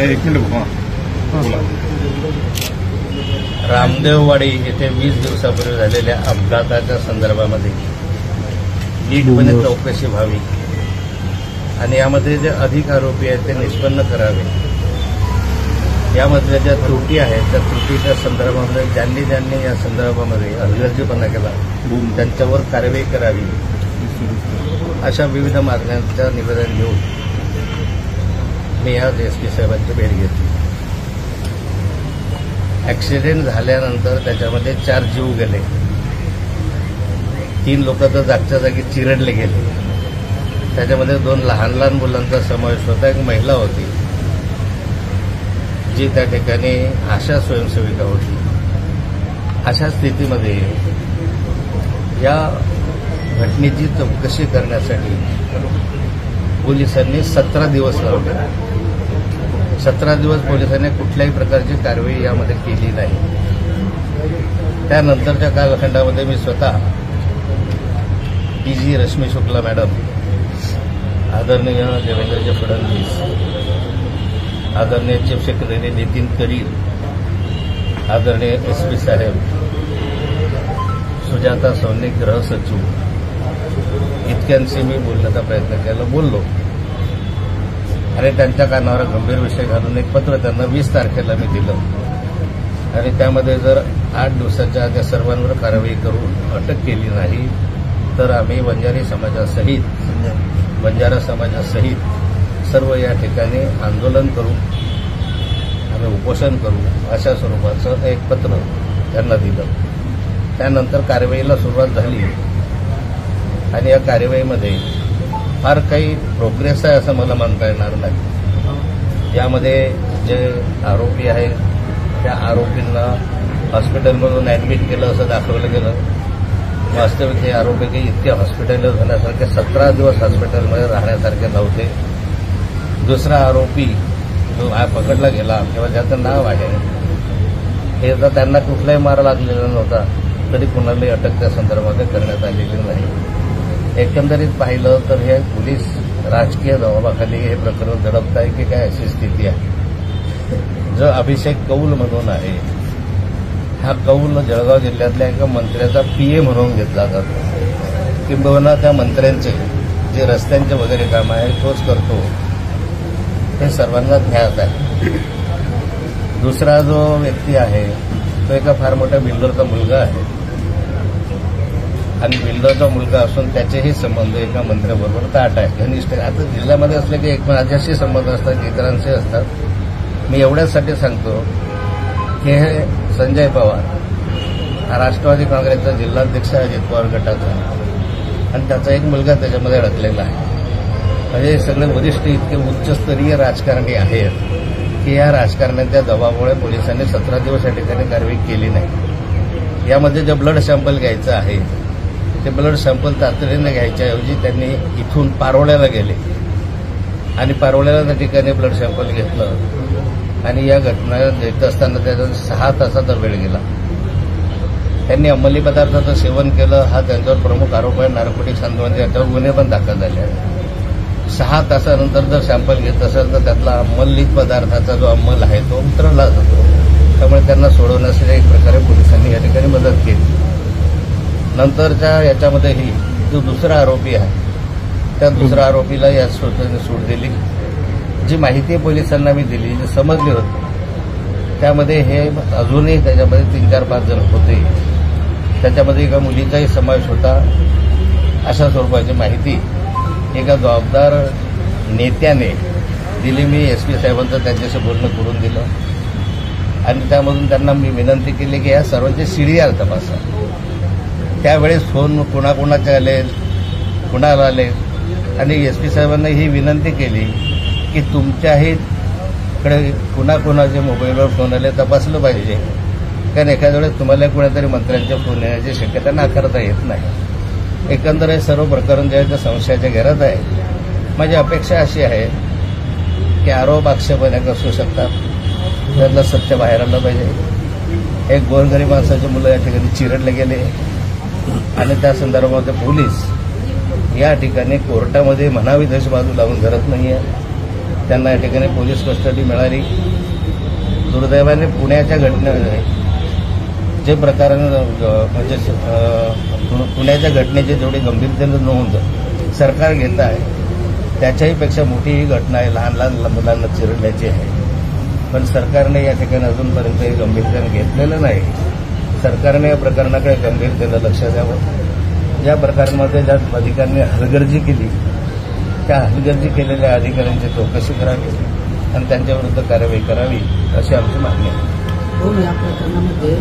एक मिनिट बोला. रामदेववाडी येथे 20 दिवसापूर्वी झालेल्या अपघाताच्या संदर्भामध्ये नीटपणे चौकशी व्हावी आणि यामध्ये जे अधिक आरोपी आहेत ते निष्पन्न करावे. यामधल्या ज्या त्रुटी आहेत त्या त्रुटीच्या संदर्भामध्ये ज्यांनी या संदर्भामध्ये हलगर्जीपणा केला त्यांच्यावर कारवाई करावी अशा विविध मागण्यांचं निवेदन घेऊन मी आज एसपी साहेबांची भेट घेतली. ऍक्सिडेंट झाल्यानंतर त्याच्यामध्ये 4 जीव गेले, 3 लोक तर जागच्या जागी चिरडले गेले. त्याच्यामध्ये 2 लहान मुलांचा समावेश होता, एक महिला होती जी त्या ठिकाणी आशा स्वयंसेविका होती. अशा स्थितीमध्ये या घटनेची चौकशी करण्यासाठी पोलिसांनी 17 दिवस लावले. 17 दिवस पोलिसांनी कुठल्याही प्रकारची कारवाई यामध्ये केली नाही. त्यानंतरच्या कालखंडामध्ये मी स्वतः DG रश्मी शुक्ला मॅडम, आदरणीय देवेंद्रजी फडणवीस, आदरणीय चीफ सेक्रेटरी नितीन करीर, आदरणीय SP साहेब, सुजाता सोनी गृह सचिव इतक्यांशी मी बोलण्याचा प्रयत्न केला, बोललो आणि त्यांच्या कानावर गंभीर विषय घालून एक पत्र त्यांना 20 तारखेला मी दिलं आणि त्यामध्ये जर 8 दिवसाच्या आत या सर्वांवर कारवाई करून अटक केली नाही तर आम्ही बंजारा समाजासहित सर्व या ठिकाणी आंदोलन करू, आम्ही उपोषण करू अशा स्वरूपाचं एक पत्र त्यांना दिलं. त्यानंतर कारवाईला सुरुवात झाली आणि या कारवाईमध्ये फार काही प्रोग्रेस आहे असं मला म्हणता येणार नाही. यामध्ये जे आरोपी आहेत त्या आरोपींना हॉस्पिटलमधून ऍडमिट केलं असं दाखवलं गेलं. वास्तविक हे आरोपी काही इतके हॉस्पिटल होण्यासारखे 17 दिवस हॉस्पिटलमध्ये राहण्यासारखे नव्हते. दुसरा आरोपी जो पकडला गेला किंवा ज्याचं नाव आहे हे तर त्यांना कुठलाही मार लागलेला नव्हता तरी कुणालाही अटक त्या संदर्भामध्ये करण्यात आलेली नाही. एकंदरीत पाहिलं तर हे पोलीस राजकीय दबावाखाली हे प्रकरण दडपत आहे की काय अशी स्थिती आहे. जो अभिषेक कौल म्हणून आहे, हा कौल जळगाव जिल्ह्यातल्या एका मंत्र्याचा PA म्हणून घेतला जातो. किंबहुना त्या मंत्र्यांचे जे रस्त्यांचे वगैरे काम आहे तोच करतो हे सर्वांना ज्ञात आहे. दुसरा जो व्यक्ती आहे तो एका फार मोठ्या बिल्डरचा मुलगा आहे आणि बिल्डरचा मुलगा असून त्याचेही संबंध एका मंत्र्याबरोबर ताट आहे, घनिष्ठ. आता जिल्ह्यामध्ये असले की एक माझ्याशी संबंध असतात, इतरांशी असतात. मी एवढ्यासाठी सांगतो की हे संजय पवार हा राष्ट्रवादी काँग्रेसचा जिल्हाध्यक्ष आहे अजित पवार गटाचा आणि त्याचा एक मुलगा त्याच्यामध्ये अडकलेला आहे. म्हणजे हे सगळे वरिष्ठ इतके उच्चस्तरीय राजकारणी आहेत की या राजकारण्याच्या दबावामुळे पोलिसांनी 17 दिवस या ठिकाणी कारवाई केली नाही. यामध्ये जे ब्लड सॅम्पल घ्यायचं आहे ते ब्लड सॅम्पल तातडीने घ्यायच्याऐवजी त्यांनी इथून पारोळ्याला गेले आणि पारोळ्याला त्या ठिकाणी ब्लड सॅम्पल घेतलं आणि या घटना देत असताना त्याचा 6 तासाचा वेळ गेला. त्यांनी अंमली पदार्थाचं सेवन केलं हा त्यांच्यावर प्रमुख आरोप आहे. नार्कोटिक्स संदर्भात याच्यावर गुन्हे पण दाखल झाले आहेत. 6 तासानंतर जर सॅम्पल घेत असेल तर त्यातला अंमलीत पदार्थाचा जो अंमल आहे तो उतरला जातो. त्यामुळे त्यांना सोडवण्यासाठी एक प्रकारे पोलिसांनी या ठिकाणी मदत केली. नंतरच्या याच्यामध्येही जो दुसरा आरोपी आहे त्या दुसऱ्या आरोपीला या सूट दिली. जी माहिती पोलिसांना मी दिली, जी समजली होती त्यामध्ये हे अजूनही त्याच्यामध्ये 3-4-5 जण होते. त्याच्यामध्ये एका मुलीचाही समावेश होता. अशा स्वरूपाची माहिती एका जबाबदार नेत्याने दिली. मी SP साहेबांचं त्यांच्याशी बोलणं करून दिलं आणि त्यामधून त्यांना मी विनंती केली की या सर्वांचे CDR तपासा. त्यावेळेस फोन कुणाकुणाचे आले, कुणाला आले आणि SP साहेबांना ही विनंती केली की तुमच्याहीकडे कुणाकुणाचे मोबाईलवर फोन आले तपासलं पाहिजे, कारण एखाद्या वेळेस तुम्हाला कुणातरी मंत्र्यांचे फोन येण्याची शक्यता नाकारता येत नाही. एकंदर हे सर्व प्रकरण जे आहे ते संशयाच्या घेरात आहे. माझी अपेक्षा अशी आहे की आरोप आक्षेप अनेक असू शकतात, त्यातलं सत्य बाहेर आलं पाहिजे. एक गोरगरीब माणसाचे मुलं या ठिकाणी चिरडले गेले आणि त्या संदर्भामध्ये पोलीस या ठिकाणी कोर्टामध्ये म्हणावी तशी बाजू लावून धरत नाहीये. त्यांना या ठिकाणी पोलीस कस्टडी मिळाली. दुर्दैवाने पुण्याच्या घटनेमध्ये जे प्रकारानं म्हणजे पुण्याच्या घटनेची जेवढी गंभीरतेनं नोंद सरकार घेत आहे त्याच्याही पेक्षा मोठी ही घटना आहे. लहान लहान मुलांना चिरडण्याची आहे. पण सरकारने या ठिकाणी अजूनपर्यंत हे गंभीरतेनं घेतलेलं नाही. सरकारने या प्रकरणाकडे गंभीरतेनं लक्ष द्यावं. या प्रकरणामध्ये ज्या अधिकाऱ्यांनी हलगर्जी केली त्या हलगर्जी केलेल्या अधिकाऱ्यांची चौकशी करावी आणि त्यांच्याविरुद्ध कारवाई करावी अशी आमची मागणी आहे. या प्रकरणामध्ये